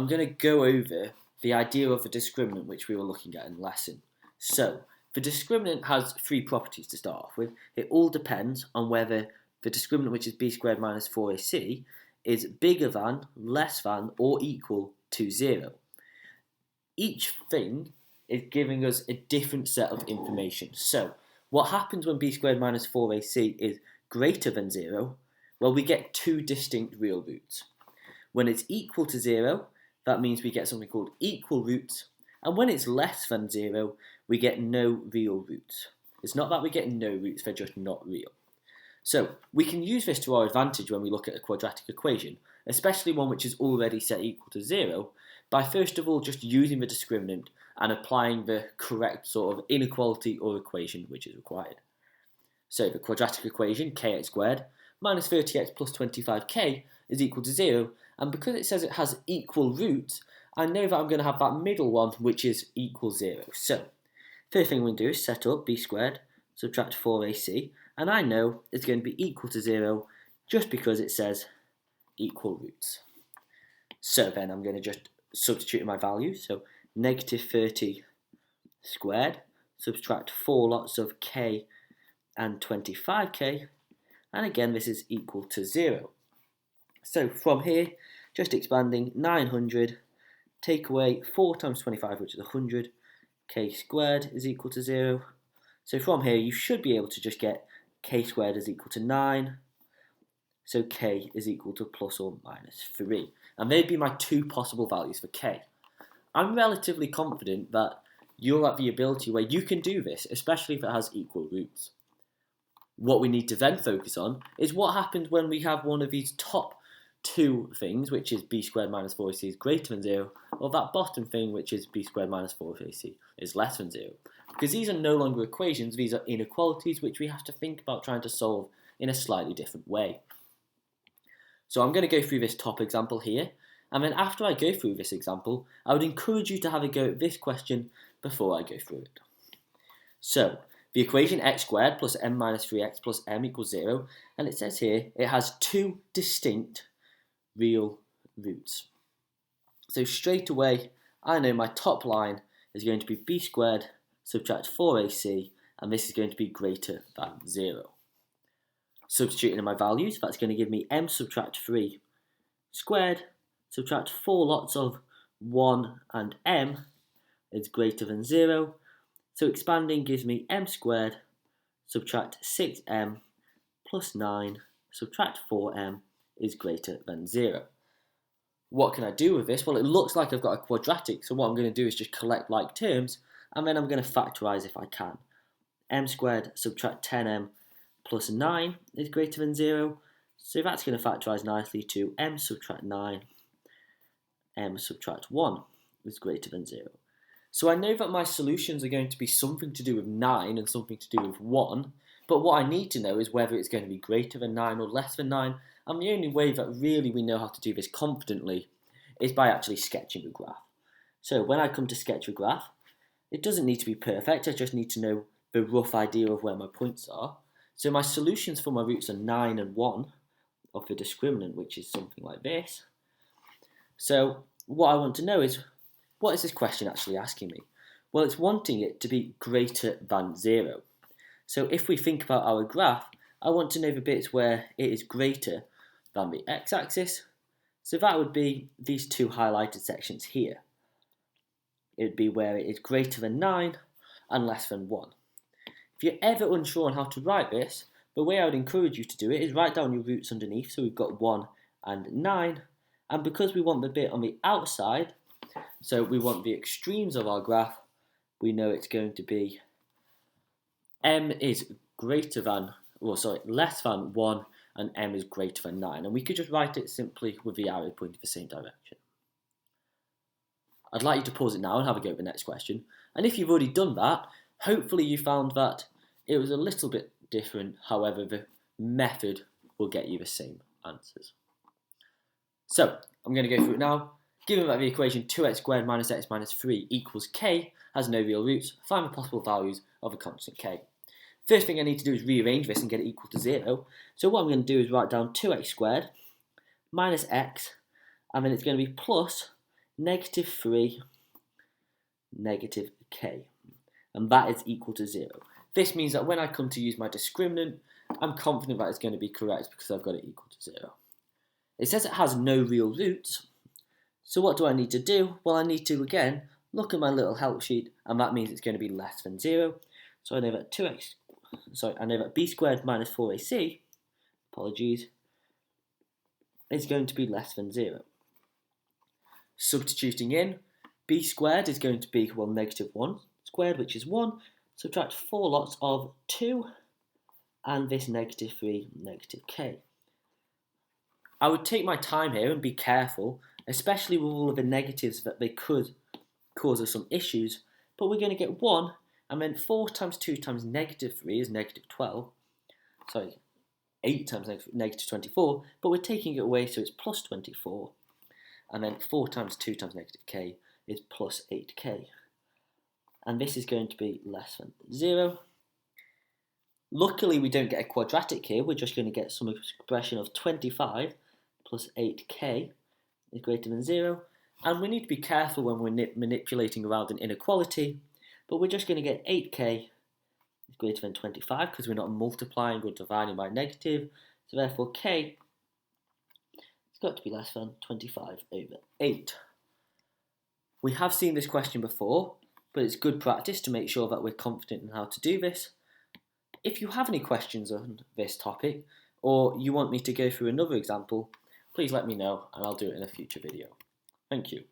I'm going to go over the idea of a discriminant which we were looking at in the lesson. So, the discriminant has three properties to start off with. It all depends on whether the discriminant, which is b squared minus 4ac, is bigger than, less than, or equal to 0. Each thing is giving us a different set of information. So, what happens when b squared minus 4ac is greater than 0? Well, we get two distinct real roots. When it's equal to 0, that means we get something called equal roots, and when it's less than 0, we get no real roots. It's not that we get no roots, they're just not real. So, we can use this to our advantage when we look at a quadratic equation, especially one which is already set equal to 0, by first of all just using the discriminant and applying the correct sort of inequality or equation which is required. So, the quadratic equation, kx squared minus 30x plus 25k is equal to 0, and because it says it has equal roots, I know that I'm going to have that middle one which is equal 0. So, first thing we can do is set up b squared, subtract 4ac, and I know it's going to be equal to 0 just because it says equal roots. So then I'm going to just substitute in my values, so negative 30 squared, subtract 4 lots of k and 25k, and again this is equal to 0. So from here, just expanding, 900, take away 4 times 25, which is 100, k squared is equal to 0. So from here, you should be able to just get k squared is equal to 9, so k is equal to plus or minus 3. And they'd be my two possible values for k. I'm relatively confident that you're at the ability where you can do this, especially if it has equal roots. What we need to then focus on is what happens when we have one of these top two things, which is b squared minus 4ac is greater than 0, or that bottom thing, which is b squared minus 4ac is less than 0. Because these are no longer equations, these are inequalities which we have to think about trying to solve in a slightly different way. So I'm going to go through this top example here, and then after I go through this example, I would encourage you to have a go at this question before I go through it. So, the equation x squared plus m minus 3x plus m equals 0, and it says here it has two distinct real roots. So straight away, I know my top line is going to be b squared subtract 4ac, and this is going to be greater than 0. Substituting in my values, that's going to give me m subtract 3 squared, subtract 4 lots of 1 and m is greater than 0. So expanding gives me m squared, subtract 6m plus 9, subtract 4m is greater than 0. What can I do with this? Well, it looks like I've got a quadratic, so what I'm going to do is just collect like terms, and then I'm going to factorise if I can. M squared subtract 10m plus 9 is greater than 0, so that's going to factorise nicely to m subtract 9, m subtract 1 is greater than 0. So I know that my solutions are going to be something to do with 9 and something to do with 1, but what I need to know is whether it's going to be greater than 9 or less than 9, and the only way that really we know how to do this confidently is by actually sketching a graph. So when I come to sketch a graph, it doesn't need to be perfect, I just need to know the rough idea of where my points are. So my solutions for my roots are 9 and 1 of the discriminant, which is something like this. So what I want to know is, what is this question actually asking me? Well, it's wanting it to be greater than 0. So if we think about our graph, I want to know the bits where it is greater than the x-axis. So that would be these two highlighted sections here. It would be where it is greater than 9 and less than 1. If you're ever unsure on how to write this, the way I would encourage you to do it is write down your roots underneath. So we've got 1 and 9. And because we want the bit on the outside, so we want the extremes of our graph, we know it's going to be m is less than 1 and m is greater than 9. And we could just write it simply with the arrow pointing the same direction. I'd like you to pause it now and have a go at the next question. And if you've already done that, hopefully you found that it was a little bit different, however the method will get you the same answers. So, I'm going to go through it now. Given that the equation 2x squared minus x minus 3 equals k has no real roots, find the possible values of a constant k. First thing I need to do is rearrange this and get it equal to 0. So what I'm going to do is write down 2x squared minus x, and then it's going to be plus negative 3, negative k, and that is equal to 0. This means that when I come to use my discriminant, I'm confident that it's going to be correct because I've got it equal to 0. It says it has no real roots, so what do I need to do? Well, I need to, again, look at my little help sheet, and that means it's going to be less than 0. So I know that I know that b squared minus 4ac, apologies, is going to be less than 0. Substituting in, b squared is going to be, well, negative 1 squared, which is 1. Subtract 4 lots of 2, and this negative 3, negative k. I would take my time here and be careful, especially with all of the negatives that they could cause us some issues, but we're going to get 1, and then 4 times 2 times negative 3 is negative 12. Sorry, 8 times negative 24, but we're taking it away, so it's plus 24. And then 4 times 2 times negative k is plus 8k. And this is going to be less than 0. Luckily, we don't get a quadratic here. We're just going to get some expression of 25 plus 8k is greater than 0. And we need to be careful when we're manipulating around an inequality, but we're just going to get 8k is greater than 25 because we're not multiplying or dividing by negative. So therefore, k got to be less than 25 over 8. We have seen this question before, but it's good practice to make sure that we're confident in how to do this. If you have any questions on this topic, or you want me to go through another example, please let me know and I'll do it in a future video. Thank you.